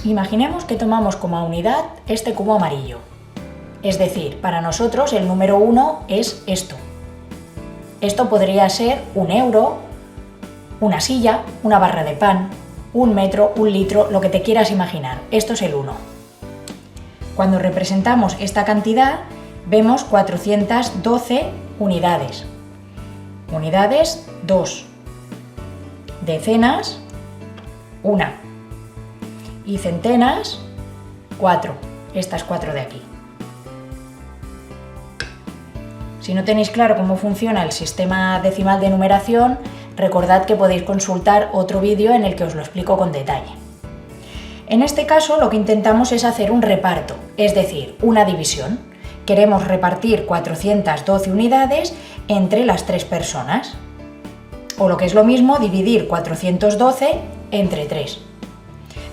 Imaginemos que tomamos como unidad este cubo amarillo. Es decir, para nosotros el número 1 es esto. Esto podría ser 1 euro, una silla, una barra de pan, 1 metro, 1 litro, lo que te quieras imaginar. Esto es el 1. Cuando representamos esta cantidad, vemos 412 unidades. Unidades, 2. Decenas, 1. Y centenas, 4. Estas 4 de aquí. Si no tenéis claro cómo funciona el sistema decimal de numeración, recordad que podéis consultar otro vídeo en el que os lo explico con detalle. En este caso lo que intentamos es hacer un reparto, es decir, una división. Queremos repartir 412 unidades entre las 3 personas. O lo que es lo mismo, dividir 412 entre 3.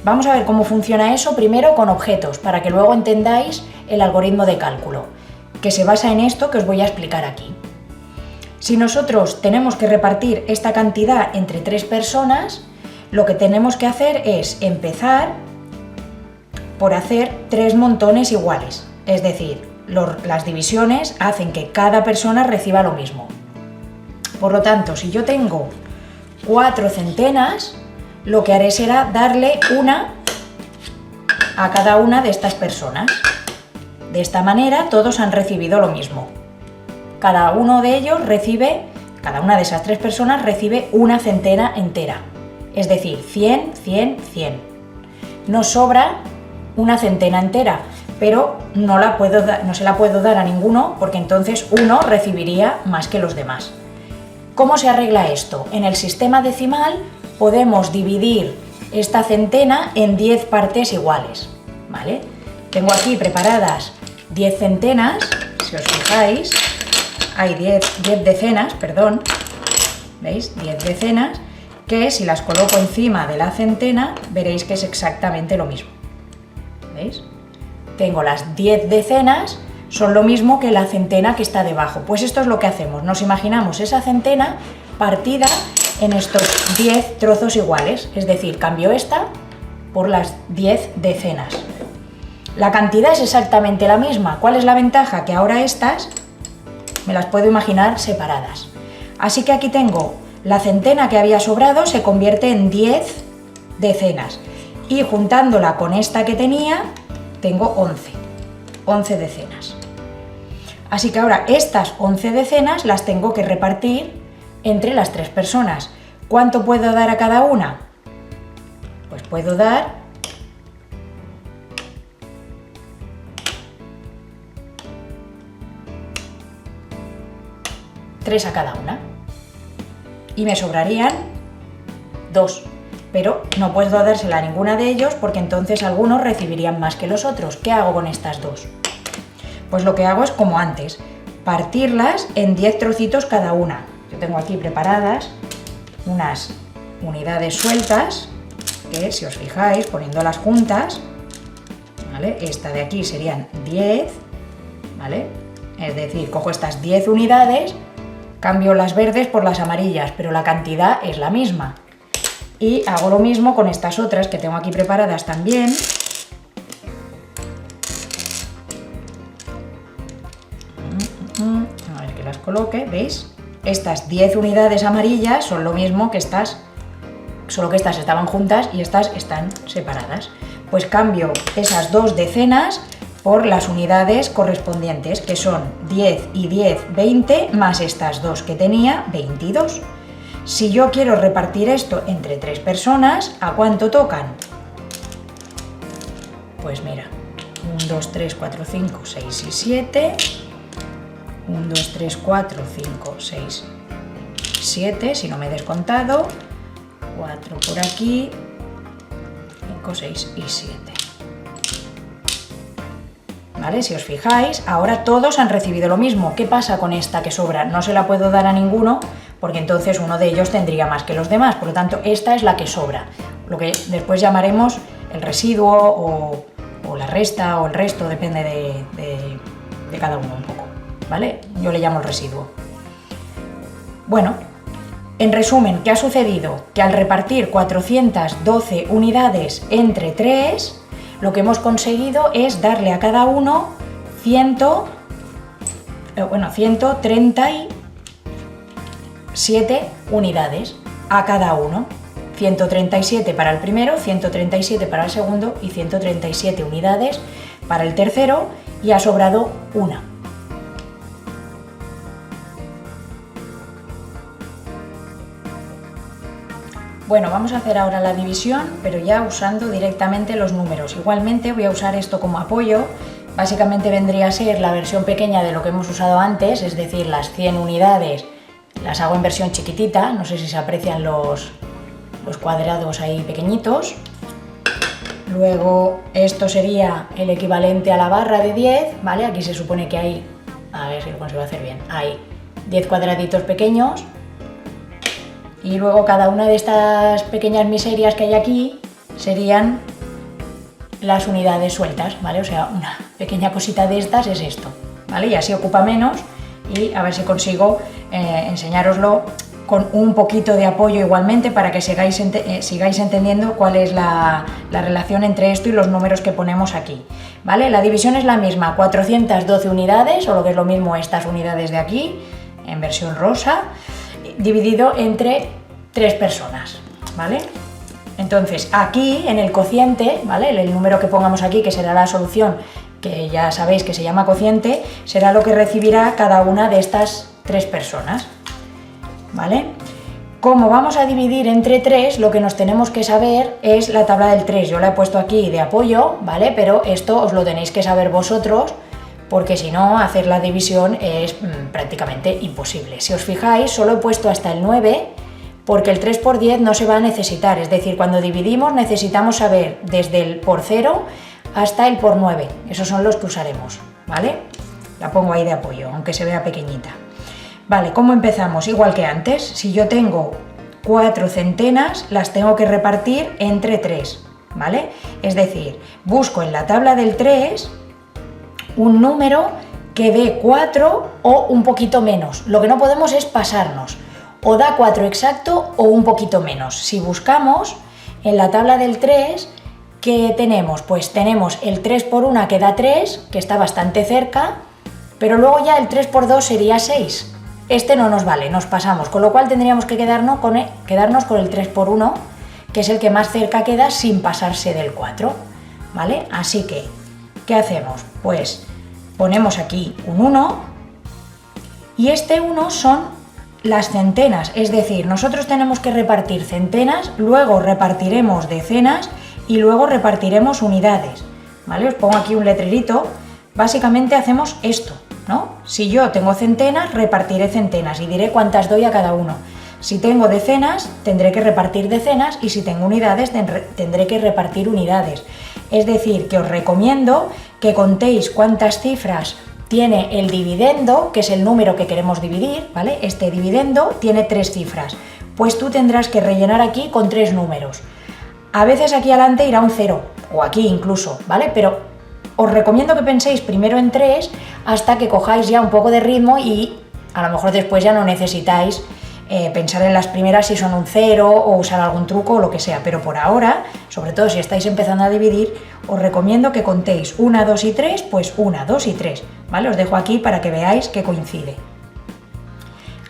Vamos a ver cómo funciona eso primero con objetos, para que luego entendáis el algoritmo de cálculo, que se basa en esto que os voy a explicar aquí. Si nosotros tenemos que repartir esta cantidad entre 3 personas, lo que tenemos que hacer es empezar por hacer 3 montones iguales, es decir, las divisiones hacen que cada persona reciba lo mismo. Por lo tanto, si yo tengo 4 centenas, lo que haré será darle una a cada una de estas personas. De esta manera todos han recibido lo mismo. Cada uno de ellos recibe, cada una de esas 3 personas recibe una centena entera. Es decir, 100, 100, 100. Nos sobra una centena entera, pero no se la puedo dar a ninguno porque entonces uno recibiría más que los demás. ¿Cómo se arregla esto? En el sistema decimal podemos dividir esta centena en 10 partes iguales, ¿vale? Tengo aquí preparadas 10 centenas, si os fijáis, hay 10 decenas, perdón, ¿veis? 10 decenas, que si las coloco encima de la centena, veréis que es exactamente lo mismo, ¿veis? Tengo las 10 decenas, son lo mismo que la centena que está debajo. Pues esto es lo que hacemos, nos imaginamos esa centena partida en estos 10 trozos iguales, es decir, cambio esta por las 10 decenas. La cantidad es exactamente la misma. ¿Cuál es la ventaja? Que ahora estas me las puedo imaginar separadas. Así que aquí tengo la centena que había sobrado, se convierte en 10 decenas. Y juntándola con esta que tenía, tengo 11 decenas. Así que ahora estas 11 decenas las tengo que repartir entre las 3 personas. ¿Cuánto puedo dar a cada una? Pues puedo dar 3 a cada una. Y me sobrarían 2. Pero no puedo dársela a ninguna de ellos porque entonces algunos recibirían más que los otros. ¿Qué hago con estas 2? Pues lo que hago es como antes, partirlas en 10 trocitos cada una. Yo tengo aquí preparadas unas unidades sueltas, que si os fijáis, poniéndolas juntas, ¿vale? Esta de aquí serían 10, ¿vale? Es decir, cojo estas 10 unidades, cambio las verdes por las amarillas, pero la cantidad es la misma. Y hago lo mismo con estas otras que tengo aquí preparadas también. A ver que las coloque, ¿veis? Estas 10 unidades amarillas son lo mismo que estas, solo que estas estaban juntas y estas están separadas. Pues cambio esas 2 decenas por las unidades correspondientes, que son 10 y 10, 20, más estas 2 que tenía, 22. Si yo quiero repartir esto entre 3 personas, ¿a cuánto tocan? Pues mira, 1, 2, 3, 4, 5, 6 y 7. 1, 2, 3, 4, 5, 6, 7, si no me he descontado. 4 por aquí, 5, 6 y 7. ¿Vale? Si os fijáis, ahora todos han recibido lo mismo. ¿Qué pasa con esta que sobra? No se la puedo dar a ninguno porque entonces uno de ellos tendría más que los demás. Por lo tanto, esta es la que sobra. Lo que después llamaremos el residuo o la resta o el resto, depende de cada uno un poco. ¿Vale? Yo le llamo el residuo. Bueno, en resumen, ¿qué ha sucedido? Que al repartir 412 unidades entre 3, lo que hemos conseguido es darle a cada uno 137 unidades a cada uno. 137 para el primero, 137 para el segundo y 137 unidades para el tercero, y ha sobrado una. Bueno, vamos a hacer ahora la división, pero ya usando directamente los números. Igualmente voy a usar esto como apoyo. Básicamente vendría a ser la versión pequeña de lo que hemos usado antes, es decir, las 100 unidades las hago en versión chiquitita, no sé si se aprecian los cuadrados ahí pequeñitos. Luego esto sería el equivalente a la barra de 10, ¿vale? Aquí se supone que hay, a ver si lo consigo hacer bien, hay 10 cuadraditos pequeños. Y luego cada una de estas pequeñas miserias que hay aquí serían las unidades sueltas, ¿vale? O sea, una pequeña cosita de estas es esto, ¿vale? Y así ocupa menos, y a ver si consigo enseñároslo con un poquito de apoyo igualmente para que sigáis entendiendo cuál es la relación entre esto y los números que ponemos aquí, ¿vale? La división es la misma, 412 unidades, o lo que es lo mismo estas unidades de aquí, en versión rosa, dividido entre 3 personas, ¿vale? Entonces aquí en el cociente, ¿vale? El número que pongamos aquí, que será la solución, que ya sabéis que se llama cociente, será lo que recibirá cada una de estas 3 personas, ¿vale? Como vamos a dividir entre 3, lo que nos tenemos que saber es la tabla del 3. Yo la he puesto aquí de apoyo, ¿vale? Pero esto os lo tenéis que saber vosotros, porque si no, hacer la división es prácticamente imposible. Si os fijáis, solo he puesto hasta el 9, porque el 3 por 10 no se va a necesitar, es decir, cuando dividimos necesitamos saber desde el por 0 hasta el por 9, esos son los que usaremos, ¿vale? La pongo ahí de apoyo, aunque se vea pequeñita. Vale, ¿cómo empezamos? Igual que antes, si yo tengo 4 centenas, las tengo que repartir entre 3, ¿vale? Es decir, busco en la tabla del 3 un número que dé 4 o un poquito menos. Lo que no podemos es pasarnos. O da 4 exacto o un poquito menos. Si buscamos en la tabla del 3, ¿qué tenemos? Pues tenemos el 3 por 1 que da 3, que está bastante cerca, pero luego ya el 3 por 2 sería 6. Este no nos vale, nos pasamos, con lo cual tendríamos que quedarnos con el 3 por 1, que es el que más cerca queda sin pasarse del 4, ¿vale? Así que, ¿qué hacemos? Pues ponemos aquí un 1, y este 1 son las centenas, es decir, nosotros tenemos que repartir centenas, luego repartiremos decenas y luego repartiremos unidades, ¿vale? Os pongo aquí un letrerito. Básicamente hacemos esto, ¿no? Si yo tengo centenas, repartiré centenas y diré cuántas doy a cada uno. Si tengo decenas, tendré que repartir decenas, y si tengo unidades, tendré que repartir unidades. Es decir, que os recomiendo que contéis cuántas cifras tiene el dividendo, que es el número que queremos dividir, ¿vale? Este dividendo tiene 3 cifras, pues tú tendrás que rellenar aquí con 3 números. A veces aquí adelante irá un 0, o aquí incluso, ¿vale? Pero os recomiendo que penséis primero en 3 hasta que cojáis ya un poco de ritmo, y a lo mejor después ya no necesitáis pensar en las primeras si son un 0 o usar algún truco o lo que sea, pero por ahora, sobre todo si estáis empezando a dividir, os recomiendo que contéis 1, 2 y 3, pues 1, 2 y 3, ¿vale? Os dejo aquí para que veáis que coincide.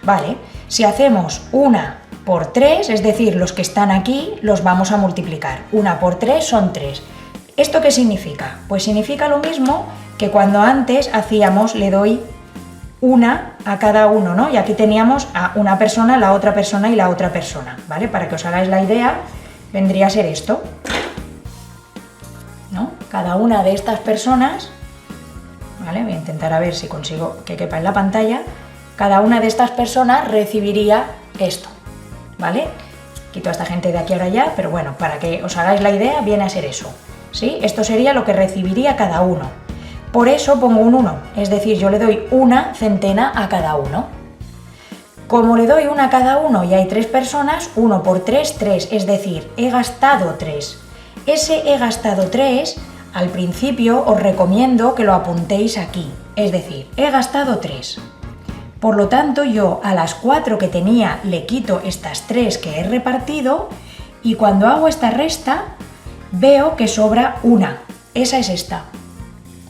Vale, si hacemos 1 por 3, es decir, los que están aquí los vamos a multiplicar. 1 por 3 son 3. ¿Esto qué significa? Pues significa lo mismo que cuando antes hacíamos le doy 1 a cada uno, ¿no? Y aquí teníamos a una persona, la otra persona y la otra persona, ¿vale? Para que os hagáis la idea, vendría a ser esto, ¿no? Cada una de estas personas, ¿vale? Voy a intentar a ver si consigo que quepa en la pantalla. Cada una de estas personas recibiría esto, ¿vale? Quito a esta gente de aquí ahora ya, pero bueno, para que os hagáis la idea, viene a ser eso, ¿sí? Esto sería lo que recibiría cada uno. Por eso pongo un 1, es decir, yo le doy 1 centena a cada uno. Como le doy 1 a cada uno y hay 3 personas, 1 por 3, 3, es decir, he gastado 3. Ese he gastado 3, al principio os recomiendo que lo apuntéis aquí, es decir, he gastado 3. Por lo tanto, yo a las 4 que tenía le quito estas 3 que he repartido, y cuando hago esta resta veo que sobra 1. esa es esta,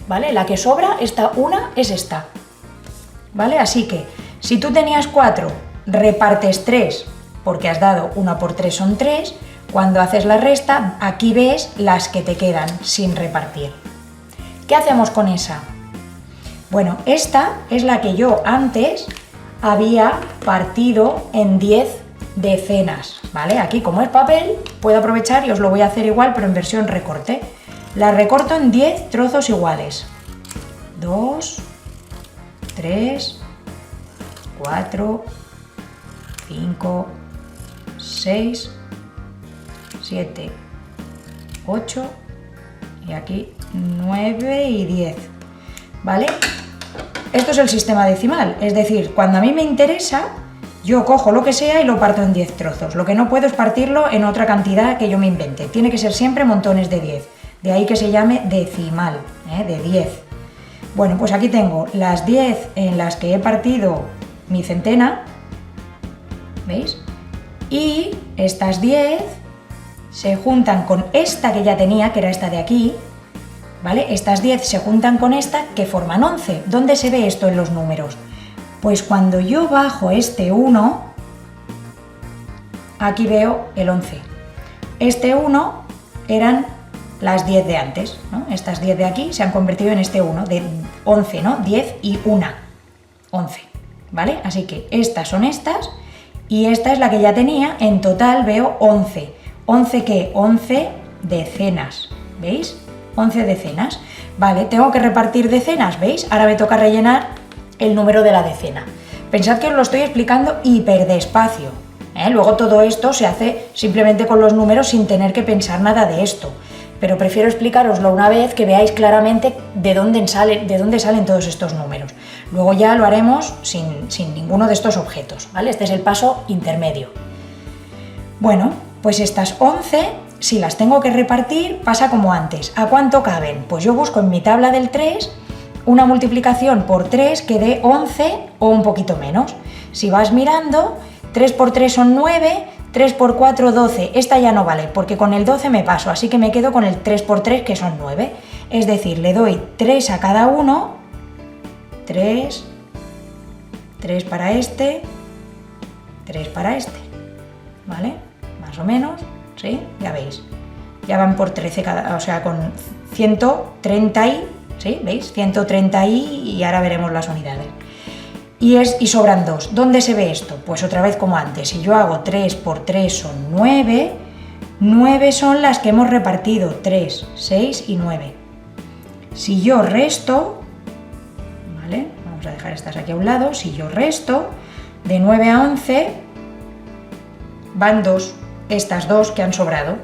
¿vale? La que sobra, esta una, es esta, ¿vale? Así que, si tú tenías 4, repartes 3, porque has dado 1 por 3 son 3, cuando haces la resta, aquí ves las que te quedan sin repartir. ¿Qué hacemos con esa? Bueno, esta es la que yo antes había partido en 10 decenas, ¿vale? Aquí, como es papel, puedo aprovechar y os lo voy a hacer igual, pero en versión recorte. La recorto en 10 trozos iguales. 2, 3, 4, 5, 6, 7, 8 y aquí 9 y 10, ¿vale? Esto es el sistema decimal, es decir, cuando a mí me interesa, yo cojo lo que sea y lo parto en 10 trozos. Lo que no puedo es partirlo en otra cantidad que yo me invente. Tiene que ser siempre montones de 10. De ahí que se llame decimal, de 10. Bueno, pues aquí tengo las 10 en las que he partido mi centena, ¿veis? Y estas 10 se juntan con esta que ya tenía, que era esta de aquí, ¿vale? Estas 10 se juntan con esta que forman 11. ¿Dónde se ve esto en los números? Pues cuando yo bajo este 1, aquí veo el 11. Este 1 eran las 10 de antes, ¿no? Estas 10 de aquí se han convertido en este 1, de 11, ¿no? 10 y 1, 11, ¿vale? Así que estas son estas y esta es la que ya tenía, en total veo 11. ¿11 qué? 11 decenas, ¿veis? 11 decenas. Vale, tengo que repartir decenas, ¿veis? Ahora me toca rellenar el número de la decena. Pensad que os lo estoy explicando hiper despacio, ¿eh? Luego todo esto se hace simplemente con los números sin tener que pensar nada de esto. Pero prefiero explicároslo una vez que veáis claramente de dónde salen todos estos números. Luego ya lo haremos sin ninguno de estos objetos, ¿vale? Este es el paso intermedio. Bueno, pues estas 11, si las tengo que repartir, pasa como antes. ¿A cuánto caben? Pues yo busco en mi tabla del 3 una multiplicación por 3 que dé 11 o un poquito menos. Si vas mirando, 3 por 3 son 9, 3 por 4, 12. Esta ya no vale, porque con el 12 me paso, así que me quedo con el 3 por 3, que son 9. Es decir, le doy 3 a cada uno, 3, 3 para este, 3 para este, ¿vale? Más o menos, ¿sí? Ya veis, ya van por 13 cada, o sea, con 130 y, ¿sí? ¿Veis? 130 y ahora veremos las unidades. Y sobran 2. ¿Dónde se ve esto? Pues otra vez como antes, si yo hago 3 por 3 son 9, 9 son las que hemos repartido, 3, 6 y 9. Si yo resto, ¿vale? Vamos a dejar estas aquí a un lado, si yo resto, de 9 a 11 van 2, estas 2 que han sobrado.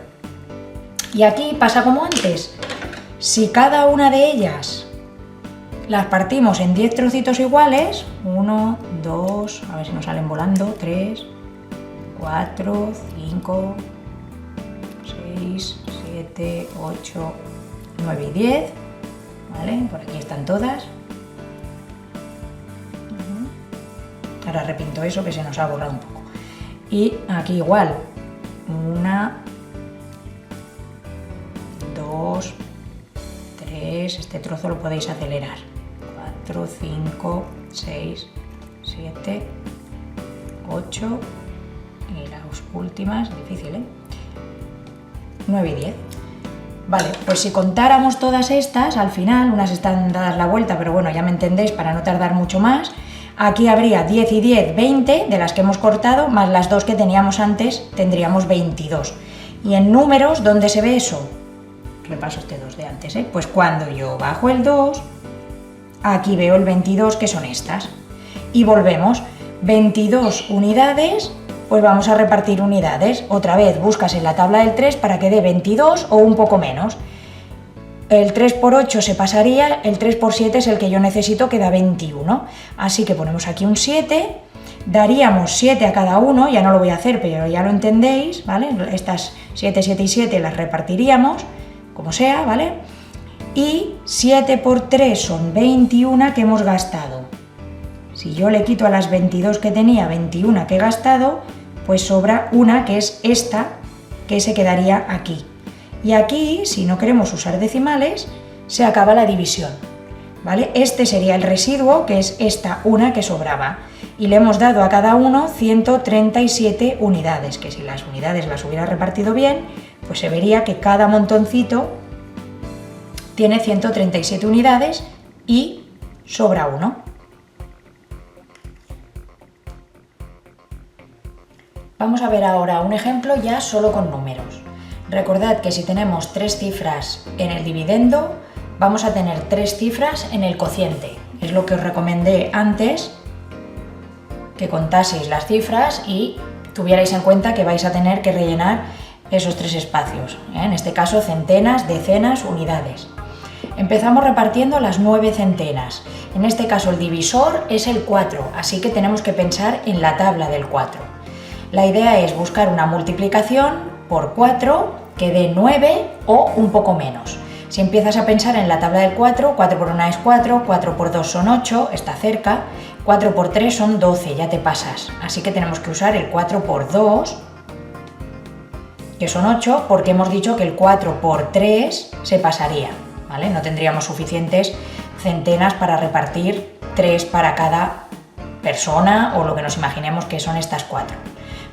Y aquí pasa como antes, si cada una de ellas las partimos en 10 trocitos iguales, 1, 2, a ver si nos salen volando, 3, 4, 5, 6, 7, 8, 9 y 10, ¿vale? Por aquí están todas. Ahora repinto eso que se nos ha borrado un poco. Y aquí igual, 1, 2, 3, este trozo lo podéis acelerar. 4, 5, 6, 7, 8 y las últimas, difícil, 9 y 10. Vale, pues si contáramos todas estas, al final, unas están dadas la vuelta, pero bueno, ya me entendéis, para no tardar mucho más, aquí habría 10 y 10, 20, de las que hemos cortado, más las 2 que teníamos antes, tendríamos 22. Y en números, ¿dónde se ve eso? Repaso este 2 de antes, pues cuando yo bajo el 2, aquí veo el 22, que son estas. Y volvemos, 22 unidades, pues vamos a repartir unidades. Otra vez buscas en la tabla del 3 para que dé 22 o un poco menos. El 3 por 8 se pasaría, el 3 por 7 es el que yo necesito, que da 21. Así que ponemos aquí un 7, daríamos 7 a cada uno, ya no lo voy a hacer, pero ya lo entendéis, ¿vale? Estas 7, 7 y 7 las repartiríamos, como sea, ¿vale? Y 7 por 3 son 21 que hemos gastado. Si yo le quito a las 22 que tenía 21 que he gastado, pues sobra una, que es esta, que se quedaría aquí. Y aquí, si no queremos usar decimales, se acaba la división, ¿vale? Este sería el residuo, que es esta una que sobraba. Y le hemos dado a cada uno 137 unidades, que si las unidades las hubiera repartido bien, pues se vería que cada montoncito tiene 137 unidades y sobra uno. Vamos a ver ahora un ejemplo ya solo con números. Recordad que si tenemos 3 cifras en el dividendo, vamos a tener 3 cifras en el cociente. Es lo que os recomendé antes, que contaseis las cifras y tuvierais en cuenta que vais a tener que rellenar esos 3 espacios. En este caso, centenas, decenas, unidades. Empezamos repartiendo las 9 centenas. En este caso el divisor es el 4, así que tenemos que pensar en la tabla del 4. La idea es buscar una multiplicación por 4 que dé 9 o un poco menos. Si empiezas a pensar en la tabla del 4, 4 por 1 es 4, 4 por 2 son 8, está cerca, 4 por 3 son 12, ya te pasas. Así que tenemos que usar el 4 por 2, que son 8, porque hemos dicho que el 4 por 3 se pasaría, ¿vale? No tendríamos suficientes centenas para repartir 3 para cada persona o lo que nos imaginemos que son estas 4.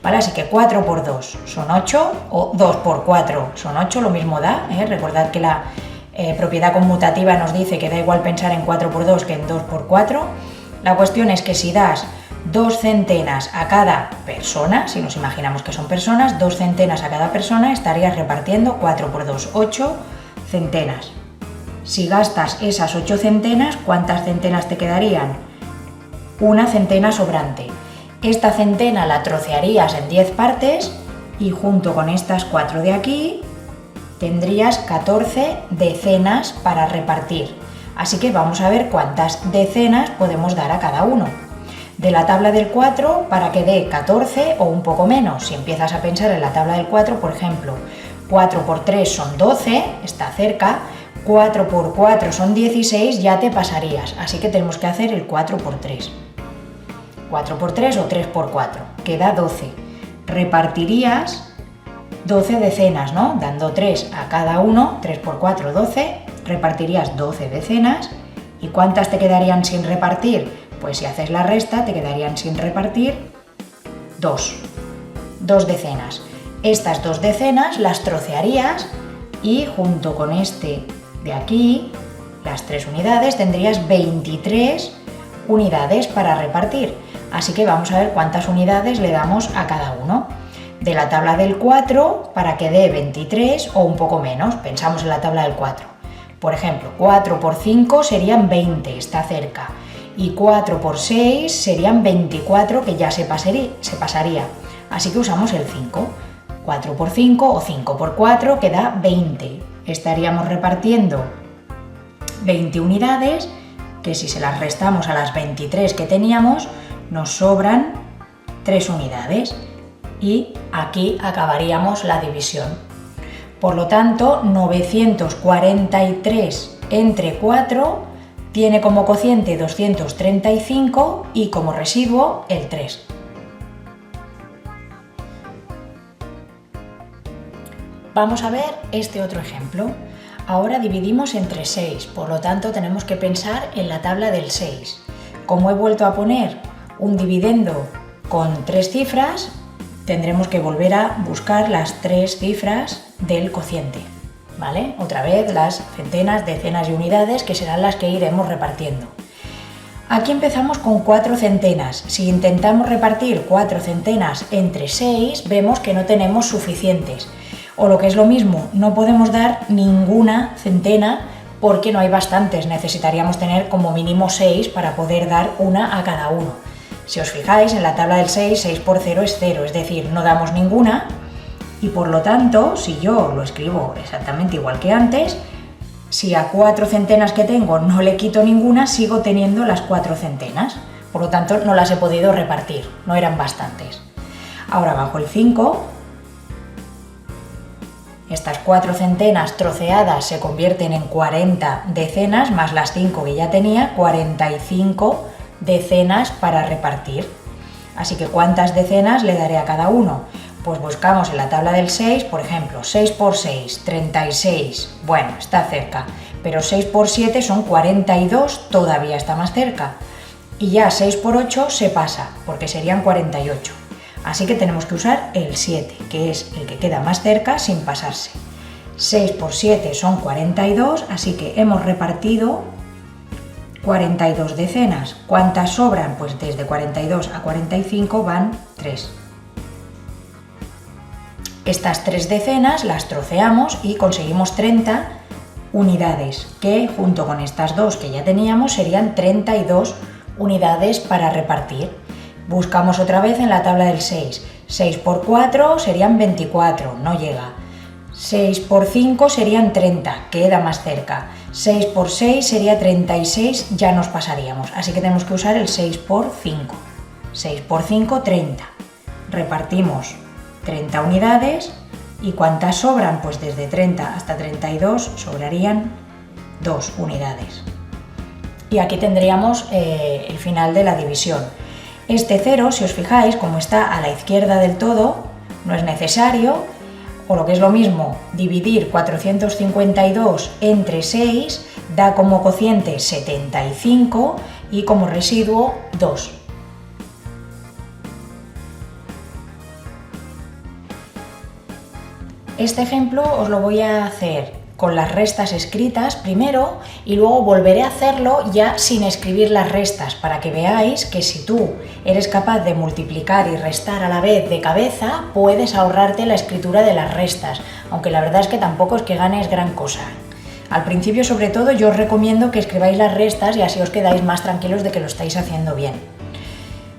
¿Vale? Así que 4 por 2 son 8, o 2 por 4 son 8, lo mismo da, ¿eh? Recordad que la propiedad conmutativa nos dice que da igual pensar en 4 por 2 que en 2 por 4. La cuestión es que si das 2 centenas a cada persona, si nos imaginamos que son personas, 2 centenas a cada persona, estarías repartiendo 4 por 2, 8 centenas. Si gastas esas 8 centenas, ¿cuántas centenas te quedarían? Una centena sobrante. Esta centena la trocearías en 10 partes y junto con estas 4 de aquí tendrías 14 decenas para repartir. Así que vamos a ver cuántas decenas podemos dar a cada uno. De la tabla del 4, para que dé 14 o un poco menos. Si empiezas a pensar en la tabla del 4, por ejemplo, 4 por 3 son 12, está cerca, 4 por 4 son 16, ya te pasarías. Así que tenemos que hacer el 4 por 3. 4 por 3 o 3 por 4, que da 12. Repartirías 12 decenas, ¿no? Dando 3 a cada uno, 3 por 4, 12, repartirías 12 decenas. ¿Y cuántas te quedarían sin repartir? Pues si haces la resta, te quedarían sin repartir 2 decenas. Estas 2 decenas las trocearías y junto con este de aquí, las 3 unidades, tendrías 23 unidades para repartir. Así que vamos a ver cuántas unidades le damos a cada uno. De la tabla del 4, para que dé 23 o un poco menos, pensamos en la tabla del 4. Por ejemplo, 4 por 5 serían 20, está cerca. Y 4 por 6 serían 24, que ya se pasaría. Así que usamos el 5. 4 por 5 o 5 por 4, que da 20. Estaríamos repartiendo 20 unidades, que si se las restamos a las 23 que teníamos, nos sobran 3 unidades y aquí acabaríamos la división. Por lo tanto, 943 entre 4 tiene como cociente 235 y como residuo el 3. Vamos a ver este otro ejemplo. Ahora dividimos entre 6, por lo tanto tenemos que pensar en la tabla del 6. Como he vuelto a poner un dividendo con 3 cifras, tendremos que volver a buscar las 3 cifras del cociente, ¿vale? Otra vez las centenas, decenas y unidades, que serán las que iremos repartiendo. Aquí empezamos con 4 centenas. Si intentamos repartir 4 centenas entre 6, vemos que no tenemos suficientes. O lo que es lo mismo, no podemos dar ninguna centena porque no hay bastantes. Necesitaríamos tener como mínimo 6 para poder dar una a cada uno. Si os fijáis, en la tabla del 6, 6 por 0 es 0, es decir, no damos ninguna y por lo tanto, si yo lo escribo exactamente igual que antes, si a 4 centenas que tengo no le quito ninguna, sigo teniendo las 4 centenas. Por lo tanto, no las he podido repartir, no eran bastantes. Ahora bajo el 5, estas 4 centenas troceadas se convierten en 40 decenas, más las 5 que ya tenía, 45 decenas para repartir. Así que ¿cuántas decenas le daré a cada uno? Pues buscamos en la tabla del 6, por ejemplo, 6 por 6, 36, bueno, está cerca, pero 6 por 7 son 42, todavía está más cerca. Y ya 6 por 8 se pasa, porque serían 48. Así que tenemos que usar el 7, que es el que queda más cerca sin pasarse. 6 por 7 son 42, así que hemos repartido 42 decenas. ¿Cuántas sobran? Pues desde 42 a 45 van 3. Estas 3 decenas las troceamos y conseguimos 30 unidades, que junto con estas 2 que ya teníamos serían 32 unidades para repartir. Buscamos otra vez en la tabla del 6. 6 por 4 serían 24, no llega. 6 por 5 serían 30, queda más cerca. 6 por 6 sería 36, ya nos pasaríamos. Así que tenemos que usar el 6 por 5. 6 por 5, 30. Repartimos 30 unidades. ¿Y cuántas sobran? Pues desde 30 hasta 32 sobrarían 2 unidades. Y aquí tendríamos el final de la división. Este 0, si os fijáis, como está a la izquierda del todo, no es necesario, o lo que es lo mismo, dividir 452 entre 6 da como cociente 75 y como residuo 2. Este ejemplo os lo voy a hacer con las restas escritas primero y luego volveré a hacerlo ya sin escribir las restas para que veáis que si tú eres capaz de multiplicar y restar a la vez de cabeza, puedes ahorrarte la escritura de las restas, aunque la verdad es que tampoco es que ganes gran cosa. Al principio, sobre todo, yo os recomiendo que escribáis las restas y así os quedáis más tranquilos de que lo estáis haciendo bien.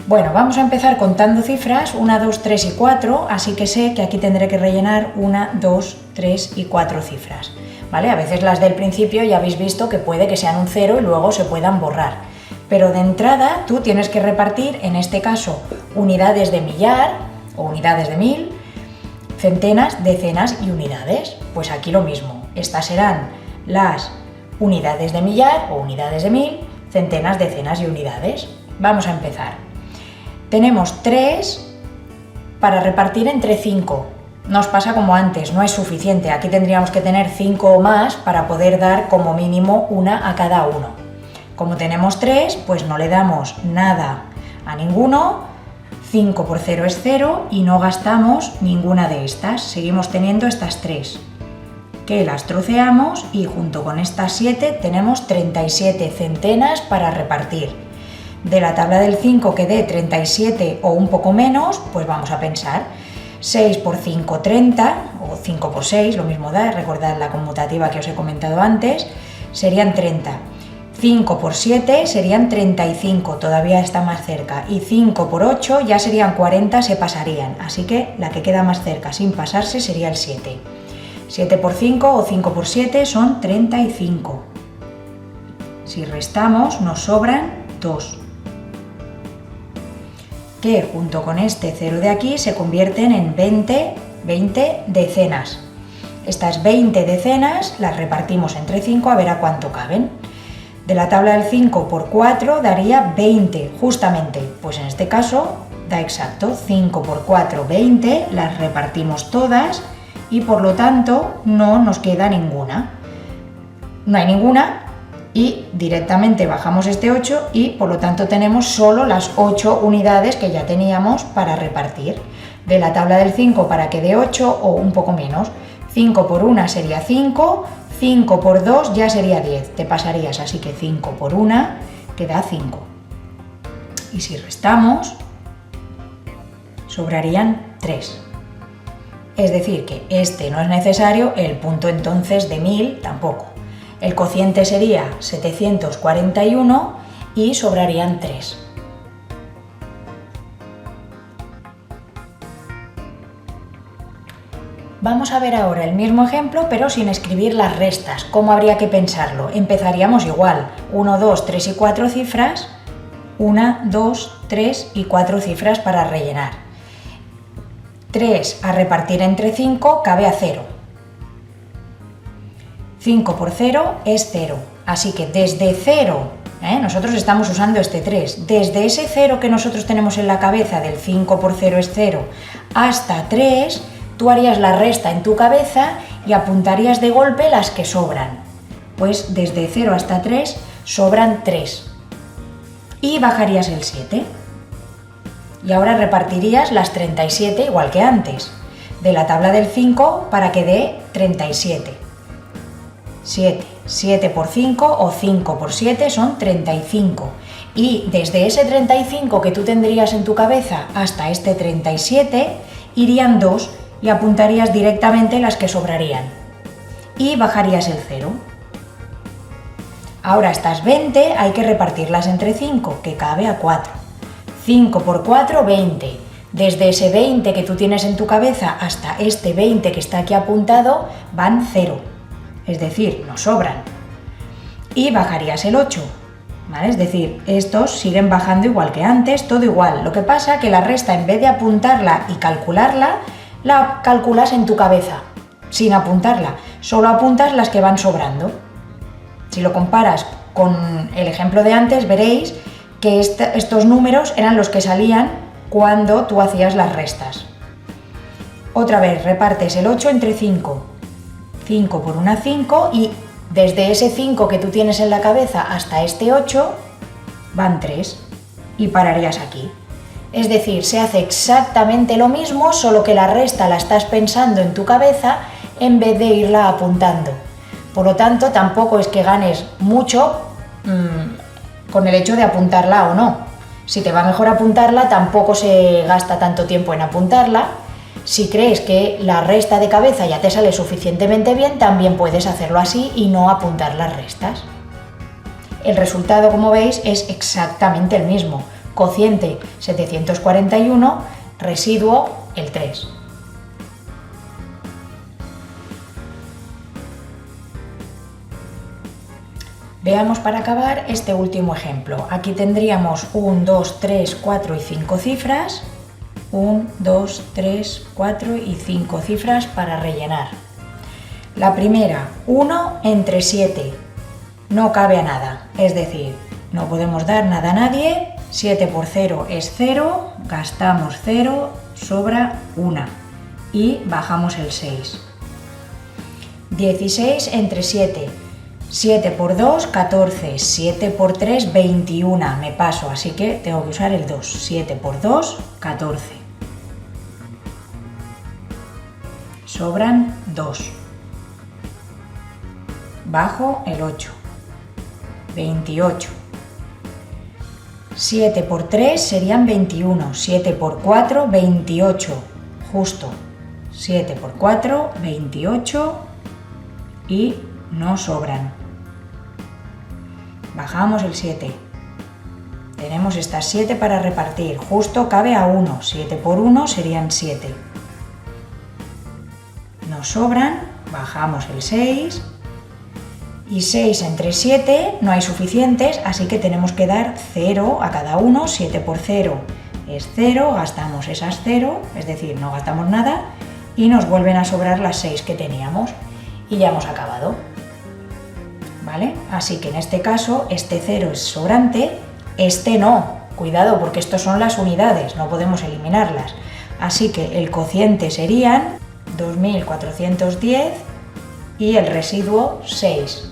Bueno, vamos a empezar contando cifras, 1, 2, 3 y 4, así que sé que aquí tendré que rellenar 1, 2, 3 y 4 cifras. ¿Vale? A veces las del principio ya habéis visto que puede que sean un 0 y luego se puedan borrar. Pero de entrada tú tienes que repartir, en este caso, unidades de millar o unidades de 1000, centenas, decenas y unidades. Pues aquí lo mismo. Estas serán las unidades de millar o unidades de 1000, centenas, decenas y unidades. Vamos a empezar. Tenemos 3 para repartir entre 5. Nos pasa como antes, no es suficiente. Aquí tendríamos que tener 5 o más para poder dar como mínimo una a cada uno. Como tenemos 3, pues no le damos nada a ninguno. 5 por 0 es 0 y no gastamos ninguna de estas. Seguimos teniendo estas 3, que las troceamos y junto con estas 7 tenemos 37 centenas para repartir. De la tabla del 5 que dé 37 o un poco menos, pues vamos a pensar. 6 por 5, 30, o 5 por 6, lo mismo da, recordad la conmutativa que os he comentado antes, serían 30. 5 por 7 serían 35, todavía está más cerca, y 5 por 8 ya serían 40, se pasarían, así que la que queda más cerca sin pasarse sería el 7. 7 por 5 o 5 por 7 son 35. Si restamos nos sobran 2. Que junto con este 0 de aquí se convierten en 20 decenas. Estas 20 decenas las repartimos entre 5 a ver a cuánto caben. De la tabla del 5 por 4 daría 20, justamente, pues en este caso da exacto, 5 por 4, 20, las repartimos todas y por lo tanto no nos queda ninguna. No hay ninguna. Y directamente bajamos este 8 y por lo tanto tenemos solo las 8 unidades que ya teníamos para repartir. De la tabla del 5 para que dé 8 o un poco menos. 5 por 1 sería 5, 5 por 2 ya sería 10, te pasarías, así que 5 por 1 te da 5. Y si restamos, sobrarían 3. Es decir, que este no es necesario, el punto entonces de 1000 tampoco. El cociente sería 741 y sobrarían 3. Vamos a ver ahora el mismo ejemplo, pero sin escribir las restas. ¿Cómo habría que pensarlo? Empezaríamos igual. 1, 2, 3 y 4 cifras. 1, 2, 3 y 4 cifras para rellenar. 3 a repartir entre 5 cabe a 0. 5 por 0 es 0, así que desde 0 Nosotros estamos usando este 3. Desde ese 0 que nosotros tenemos en la cabeza, del 5 por 0 es 0, hasta 3, tú harías la resta en tu cabeza y apuntarías de golpe las que sobran. Pues desde 0 hasta 3 sobran 3. Y bajarías el 7. Y ahora repartirías las 37 igual que antes, de la tabla del 5 para que dé 37. 7 por 5 o 5 por 7 son 35. Y desde ese 35 que tú tendrías en tu cabeza hasta este 37, irían 2 y apuntarías directamente las que sobrarían. Y bajarías el 0. Ahora estas 20 hay que repartirlas entre 5, que cabe a 4. 5 por 4, 20. Desde ese 20 que tú tienes en tu cabeza hasta este 20 que está aquí apuntado, van 0. Es decir, nos sobran. Y bajarías el 8. ¿Vale? Es decir, estos siguen bajando igual que antes, todo igual. Lo que pasa es que la resta, en vez de apuntarla y calcularla, la calculas en tu cabeza, sin apuntarla. Solo apuntas las que van sobrando. Si lo comparas con el ejemplo de antes, veréis que estos números eran los que salían cuando tú hacías las restas. Otra vez, repartes el 8 entre 5. 5 por una 5 y desde ese 5 que tú tienes en la cabeza hasta este 8 van 3 y pararías aquí. Es decir, se hace exactamente lo mismo, solo que la resta la estás pensando en tu cabeza en vez de irla apuntando. Por lo tanto, tampoco es que ganes mucho con el hecho de apuntarla o no. Si te va mejor apuntarla, tampoco se gasta tanto tiempo en apuntarla. Si crees que la resta de cabeza ya te sale suficientemente bien, también puedes hacerlo así y no apuntar las restas. El resultado, como veis, es exactamente el mismo. Cociente 741, residuo el 3. Veamos para acabar este último ejemplo. Aquí tendríamos 1, 2, 3, 4 y 5 cifras. 1, 2, 3, 4 y 5 cifras para rellenar. La primera, 1 entre 7. No cabe a nada, es decir, no podemos dar nada a nadie. 7 por 0 es 0, gastamos 0, sobra 1 y bajamos el 6. 16 entre 7. 7 por 2, 14. 7 por 3, 21. Me paso, así que tengo que usar el 2. 7 por 2, 14. Sobran 2. Bajo el 8. 28. 7 por 3 serían 21. 7 por 4, 28. Justo. 7 por 4, 28. Y no sobran. Bajamos el 7. Tenemos estas 7 para repartir. Justo cabe a 1. 7 por 1 serían 7. Nos sobran. Bajamos el 6. Y 6 entre 7 no hay suficientes, así que tenemos que dar 0 a cada uno. 7 por 0 es 0. Gastamos esas 0, es decir, no gastamos nada. Y nos vuelven a sobrar las 6 que teníamos. Y ya hemos acabado. ¿Vale? Así que en este caso, este 0 es sobrante, este no. Cuidado, porque estos son las unidades, no podemos eliminarlas. Así que el cociente serían 2410 y el residuo 6.